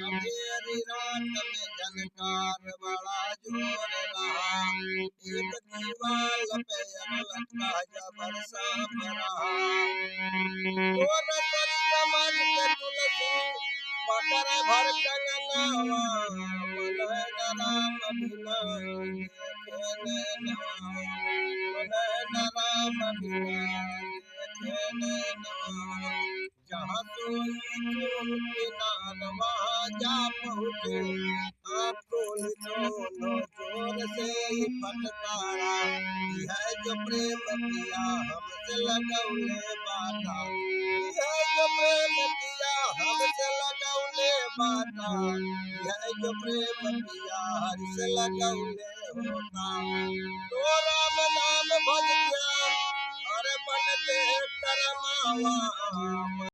अंधेरी रात में झनकार बड़ा जोर रहा, एक दीवाल पे लटका जबर सांप रहा। तो नसरी समाज के तुलसी पकड़ भर कंगनवा, मन राम बिना देखे नैनवा, मन राम बिना देखे नैनवा। जहाँ सोई चूल किनार वहाँ जा पहुँचे, आँखों दोनों जोर से ही फटकारा। यह जो प्रेम किया हमसे लगौले बाटा, यह जो प्रेम किया हमसे लगौले बाटा, यह जो प्रेम किया हमसे लगौले होता। तो राम नाम भज क्या अरे बनते करमावा।